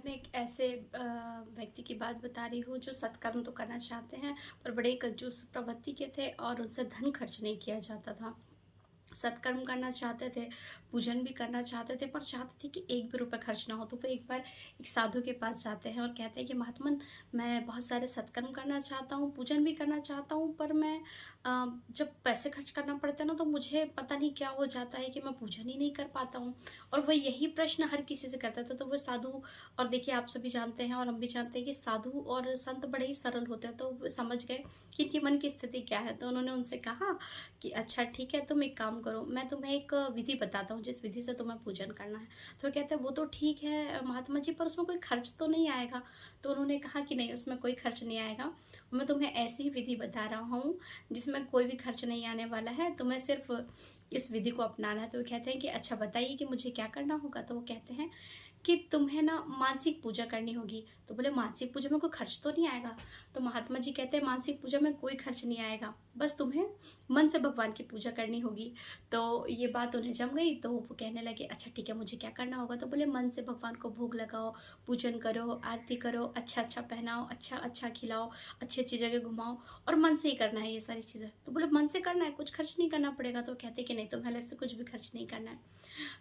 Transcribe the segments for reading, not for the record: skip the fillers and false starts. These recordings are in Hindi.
मैं एक ऐसे व्यक्ति की बात बता रही हूँ जो सत्कर्म तो करना चाहते हैं पर बड़े कंजूस प्रवृत्ति के थे और उनसे धन खर्च नहीं किया जाता था। सत्कर्म करना चाहते थे, पूजन भी करना चाहते थे, पर चाहते थे कि एक भी रुपये खर्च ना हो। तो वो एक बार एक साधु के पास जाते हैं और कहते हैं कि महात्मन, मैं बहुत सारे सत्कर्म करना चाहता हूँ, पूजन भी करना चाहता हूँ, पर मैं जब पैसे खर्च करना पड़ता है ना तो मुझे पता नहीं क्या हो जाता है कि मैं पूजन ही नहीं कर पाता हूँ। और वो यही प्रश्न हर किसी से करता था। तो वो साधु, और देखिए आप सभी जानते हैं और हम भी जानते हैं कि साधु और संत बड़े ही सरल होते हैं, तो वो समझ गए कि इनकी मन की स्थिति क्या है। तो उन्होंने उनसे कहा कि अच्छा ठीक है, तुम एक काम करो, मैं तुम्हें एक विधि बताता हूँ जिस विधि से तुम्हें पूजन करना है। तो कहते हैं वो तो ठीक है महात्मा जी, पर उसमें कोई खर्च तो नहीं आएगा। तो उन्होंने कहा कि नहीं, उसमें कोई खर्च नहीं आएगा, मैं तुम्हें ऐसी ही विधि बता रहा हूँ जिसमें कोई भी खर्च नहीं आने वाला है, तुम्हें सिर्फ इस विधि को अपनाना है। तो वो कहते हैं कि अच्छा बताइए कि मुझे क्या करना होगा। तो वो कहते हैं कि तुम्हें ना मानसिक पूजा करनी होगी। तो बोले मानसिक पूजा में कोई खर्च तो नहीं आएगा। तो महात्मा जी कहते हैं मानसिक पूजा में कोई खर्च नहीं आएगा, बस तुम्हें मन से भगवान की पूजा करनी होगी। तो ये बात उन्हें जम गई। तो वो कहने लगे अच्छा ठीक है, मुझे क्या करना होगा। तो बोले मन से भगवान को भोग लगाओ, पूजन करो, आरती करो, अच्छा अच्छा पहनाओ, अच्छा अच्छा खिलाओ, अच्छी अच्छी जगह घुमाओ, और मन से ही करना है ये सारी चीज़ें। तो बोले मन से करना है, कुछ खर्च नहीं करना पड़ेगा। तो कहते कि नहीं, तुम्हें अलग से कुछ भी खर्च नहीं करना है।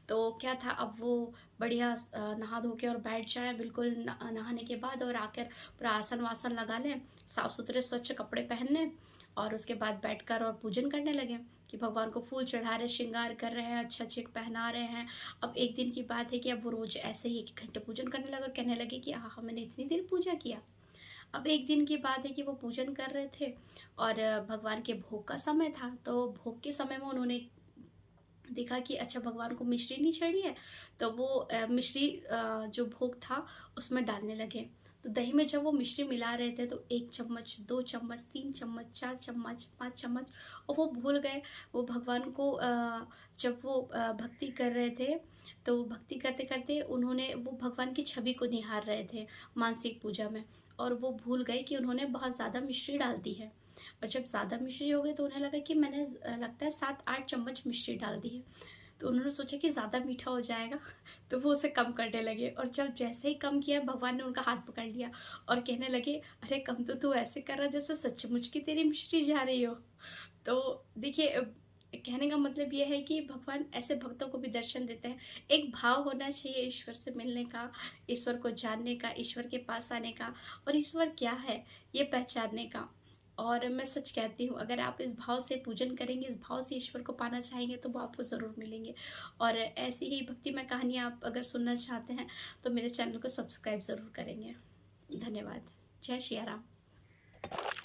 तो क्या था, अब वो बढ़िया नहा धो के और बैठ जाए, बिल्कुल नहाने के बाद, और आकर पूरा आसन वासन लगा लें, साफ़ सुथरे स्वच्छ कपड़े पहन लें, और उसके बाद बैठकर और पूजन करने लगे कि भगवान को फूल चढ़ा रहे, श्रृंगार कर रहे हैं, अच्छे अच्छे पहना रहे हैं। अब एक दिन की बात है कि अब वो रोज़ ऐसे ही 1 घंटे पूजन करने लगे और कहने लगे कि हाँ, मैंने इतनी देर पूजा किया। अब एक दिन की बात है कि वो पूजन कर रहे थे और भगवान के भोग का समय था। तो भोग के समय में उन्होंने देखा कि अच्छा भगवान को मिश्री नहीं चढ़ी है। तो वो मिश्री जो भोग था उसमें डालने लगे। तो दही में जब वो मिश्री मिला रहे थे तो 1 चम्मच, 2 चम्मच, 3 चम्मच, 4 चम्मच, 5 चम्मच, और वो भूल गए। वो भगवान को जब वो भक्ति कर रहे थे, तो भक्ति करते करते उन्होंने वो भगवान की छवि को निहार रहे थे मानसिक पूजा में, और वो भूल गए कि उन्होंने बहुत ज़्यादा मिश्री डाल दी है। और जब ज़्यादा मिश्री हो गई तो उन्हें लगा कि मैंने लगता है 7-8 चम्मच मिश्री डाल दी है। तो उन्होंने सोचा कि ज़्यादा मीठा हो जाएगा, तो वो उसे कम करने लगे। और जब जैसे ही कम किया, भगवान ने उनका हाथ पकड़ लिया और कहने लगे अरे कम तो तू ऐसे कर रहा जैसे सचमुच की तेरी मिश्री जा रही हो। तो देखिए कहने का मतलब ये है कि भगवान ऐसे भक्तों को भी दर्शन देते हैं। एक भाव होना चाहिए ईश्वर से मिलने का, ईश्वर को जानने का, ईश्वर के पास आने का, और ईश्वर क्या है ये पहचानने का। और मैं सच कहती हूँ, अगर आप इस भाव से पूजन करेंगे, इस भाव से ईश्वर को पाना चाहेंगे, तो वो आपको ज़रूर मिलेंगे। और ऐसी ही भक्तिमय कहानियाँ आप अगर सुनना चाहते हैं तो मेरे चैनल को सब्सक्राइब ज़रूर करेंगे। धन्यवाद। जय श्री राम।